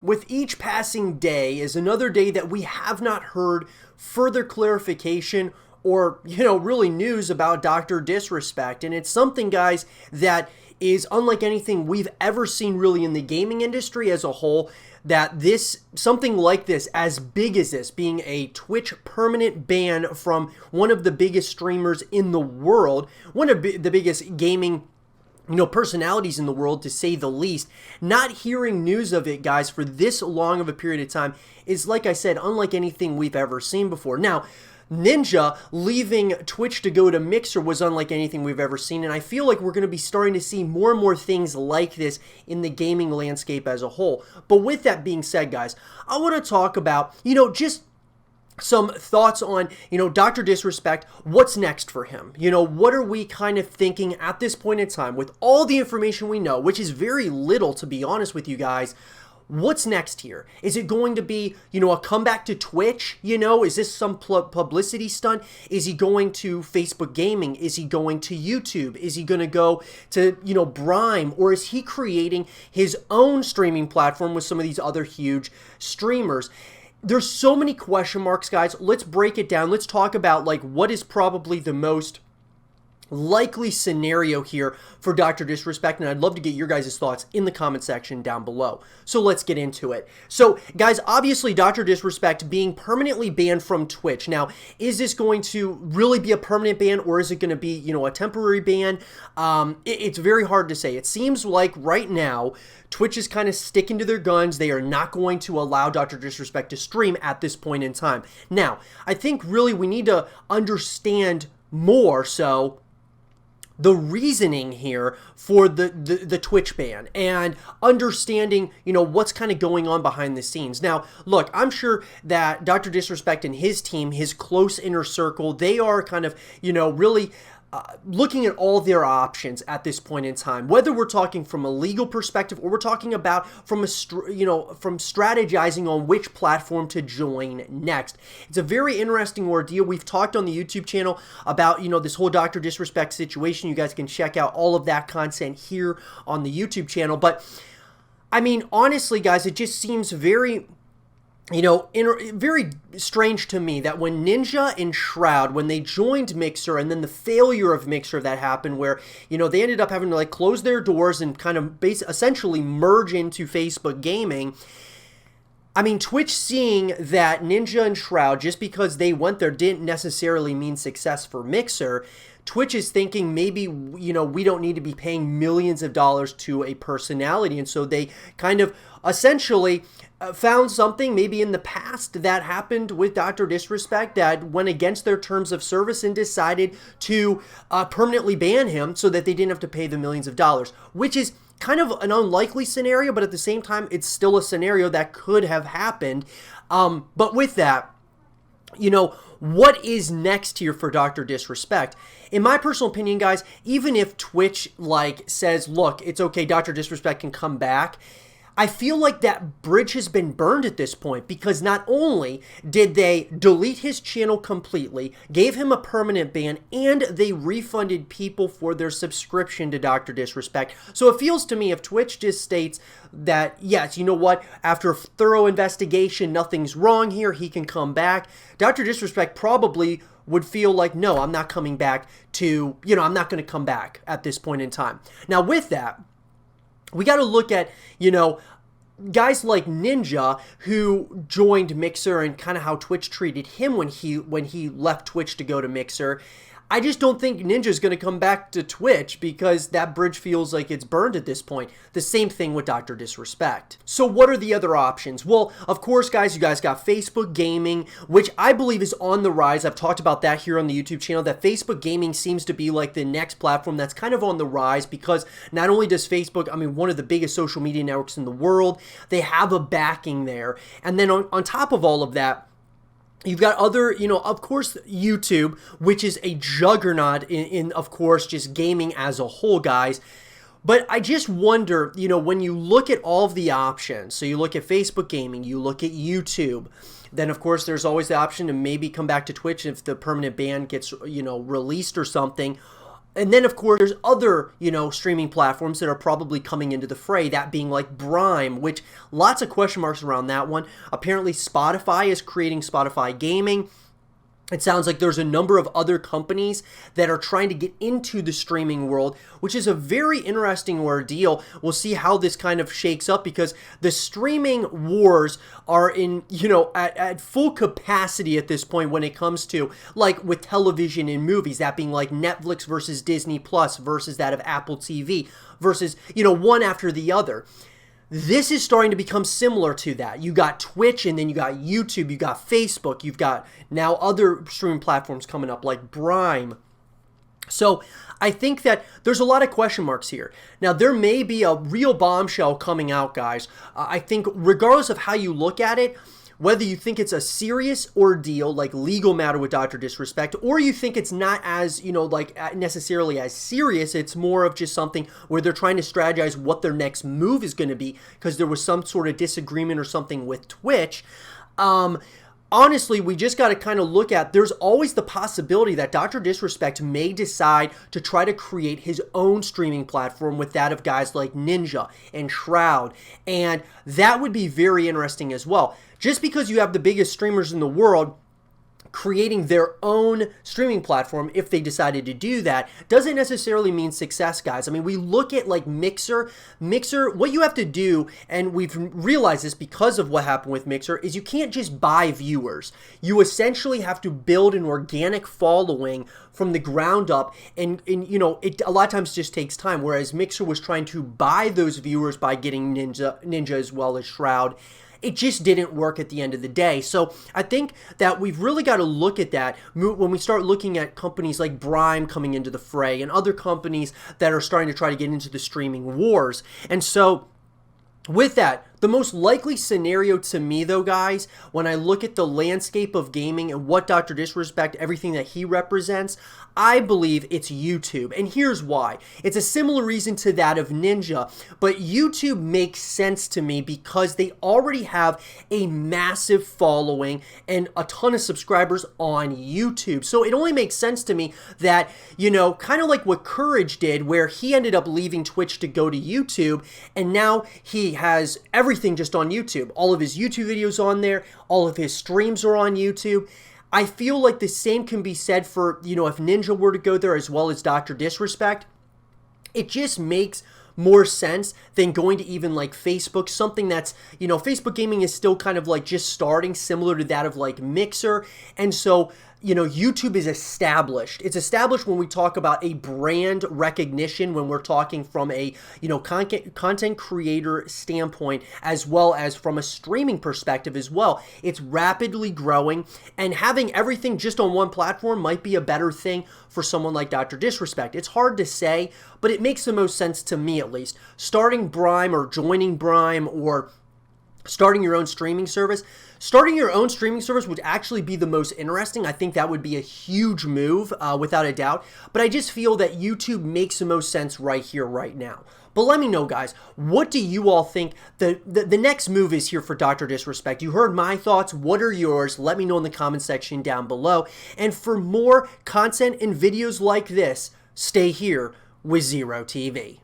With each passing day is another day that we have not heard further clarification or, really news about Dr. Disrespect. And it's something, guys, that is unlike anything we've ever seen really in the gaming industry as a whole. That something like this, as big as this, being a Twitch permanent ban from one of the biggest streamers in the world, one of the biggest gaming personalities in the world, to say the least. Not hearing news of it, guys, for this long of a period of time is, like I said, unlike anything we've ever seen before. Now, Ninja leaving Twitch to go to Mixer was unlike anything we've ever seen, and I feel like we're going to be starting to see more and more things like this in the gaming landscape as a whole. But with that being said, guys, I want to talk about, just some thoughts on, Dr. Disrespect. What's next for him? What are we kind of thinking at this point in time with all the information we know, which is very little, to be honest with you guys? What's next here? Is it going to be, a comeback to Twitch? Is this some publicity stunt? Is he going to Facebook Gaming? Is he going to YouTube? Is he going to go to, Brime? Or is he creating his own streaming platform with some of these other huge streamers? There's so many question marks, guys. Let's break it down. Let's talk about what is probably the most likely scenario here for Dr. Disrespect, and I'd love to get your guys' thoughts in the comment section down below. So let's get into it. So, guys, obviously Dr. Disrespect being permanently banned from Twitch. Now, is this going to really be a permanent ban, or is it going to be, a temporary ban? It's very hard to say. It seems like right now Twitch is kind of sticking to their guns. They are not going to allow Dr. Disrespect to stream at this point in time. Now, I think really we need to understand more so the reasoning here for the Twitch ban and understanding, what's kind of going on behind the scenes. Now, look, I'm sure that Dr. Disrespect and his team, his close inner circle, they are kind of, really looking at all their options at this point in time, whether we're talking from a legal perspective or we're talking about from from strategizing on which platform to join next. It's a very interesting ordeal. We've talked on the YouTube channel about, this whole Dr. Disrespect situation. You guys can check out all of that content here on the YouTube channel. But I mean, honestly, guys, it just seems very very strange to me that when Ninja and Shroud, when they joined Mixer, and then the failure of Mixer that happened where, they ended up having to close their doors and kind of essentially merge into Facebook Gaming. I mean, Twitch seeing that Ninja and Shroud, just because they went there, didn't necessarily mean success for Mixer. Twitch is thinking maybe, we don't need to be paying millions of dollars to a personality. And so they kind of essentially found something maybe in the past that happened with Dr. Disrespect that went against their terms of service and decided to permanently ban him so that they didn't have to pay the millions of dollars, which is kind of an unlikely scenario, but at the same time, it's still a scenario that could have happened. But with that, what is next here for Dr. Disrespect? In my personal opinion, guys, even if Twitch says, look, it's okay, Dr. Disrespect can come back, I feel like that bridge has been burned at this point, because not only did they delete his channel completely, gave him a permanent ban, and they refunded people for their subscription to Dr. Disrespect. So it feels to me, if Twitch just states that, yes, you know what, after a thorough investigation, nothing's wrong here, he can come back, Dr. Disrespect probably would feel like, no, I'm not coming back to, I'm not going to come back at this point in time. Now, with that, we got to look at, guys like Ninja, who joined Mixer, and kind of how Twitch treated him when he left Twitch to go to Mixer. I just don't think Ninja's going to come back to Twitch, because that bridge feels like it's burned at this point. The same thing with Dr. Disrespect. So what are the other options? Well, of course, guys, you guys got Facebook Gaming, which I believe is on the rise. I've talked about that here on the YouTube channel, that Facebook Gaming seems to be the next platform that's kind of on the rise, because not only does Facebook, one of the biggest social media networks in the world, they have a backing there. And then on top of all of that, you've got other, of course, YouTube, which is a juggernaut in, of course, just gaming as a whole, guys. But I just wonder, when you look at all of the options, so you look at Facebook Gaming, you look at YouTube, then, of course, there's always the option to maybe come back to Twitch if the permanent ban gets, released or something. And then, of course, there's other, streaming platforms that are probably coming into the fray, that being like Prime, which lots of question marks around that one. Apparently, Spotify is creating Spotify Gaming. It sounds like there's a number of other companies that are trying to get into the streaming world, which is a very interesting ordeal. We'll see how this kind of shakes up, because the streaming wars are in, at full capacity at this point when it comes to, like, with television and movies, that being like Netflix versus Disney Plus versus that of Apple TV versus, one after the other. This is starting to become similar to that. You got Twitch, and then you got YouTube, you got Facebook, you've got now other streaming platforms coming up like Prime. So I think that there's a lot of question marks here. Now, there may be a real bombshell coming out, guys. I think regardless of how you look at it, whether you think it's a serious ordeal, like legal matter with Dr. Disrespect, or you think it's not as, necessarily as serious, it's more of just something where they're trying to strategize what their next move is going to be because there was some sort of disagreement or something with Twitch. Honestly, we just got to kind of look at, there's always the possibility that Dr. Disrespect may decide to try to create his own streaming platform with that of guys like Ninja and Shroud, and that would be very interesting as well. Just because you have the biggest streamers in the world creating their own streaming platform, if they decided to do that, doesn't necessarily mean success, guys. I mean, we look at like Mixer, what you have to do, and we've realized this because of what happened with Mixer, is you can't just buy viewers. You essentially have to build an organic following from the ground up, and it a lot of times just takes time, whereas Mixer was trying to buy those viewers by getting Ninja as well as Shroud. It just didn't work at the end of the day. So I think that we've really got to look at that when we start looking at companies like Prime coming into the fray and other companies that are starting to try to get into the streaming wars. And so with that, the most likely scenario to me, though, guys, when I look at the landscape of gaming and what Dr. Disrespect, everything that he represents, I believe it's YouTube. And here's why. It's a similar reason to that of Ninja, but YouTube makes sense to me because they already have a massive following and a ton of subscribers on YouTube. So it only makes sense to me that, kind of like what Courage did, where he ended up leaving Twitch to go to YouTube, and now he has everything just on YouTube. All of his YouTube videos on there, all of his streams are on YouTube. I feel like the same can be said for, if Ninja were to go there as well as Dr. Disrespect. It just makes more sense than going to even like Facebook, something that's, Facebook gaming is still kind of like just starting, similar to that of like Mixer. And so, YouTube is established. It's established when we talk about a brand recognition, when we're talking from a, content creator standpoint, as well as from a streaming perspective as well. It's rapidly growing, and having everything just on one platform might be a better thing for someone like Dr. Disrespect. It's hard to say, but it makes the most sense to me, at least. Starting Prime or joining Prime or starting your own streaming service. Starting your own streaming service would actually be the most interesting. I think that would be a huge move, without a doubt. But I just feel that YouTube makes the most sense right here, right now. But let me know, guys, what do you all think the next move is here for Dr. Disrespect? You heard my thoughts. What are yours? Let me know in the comment section down below. And for more content and videos like this, stay here with Zero TV.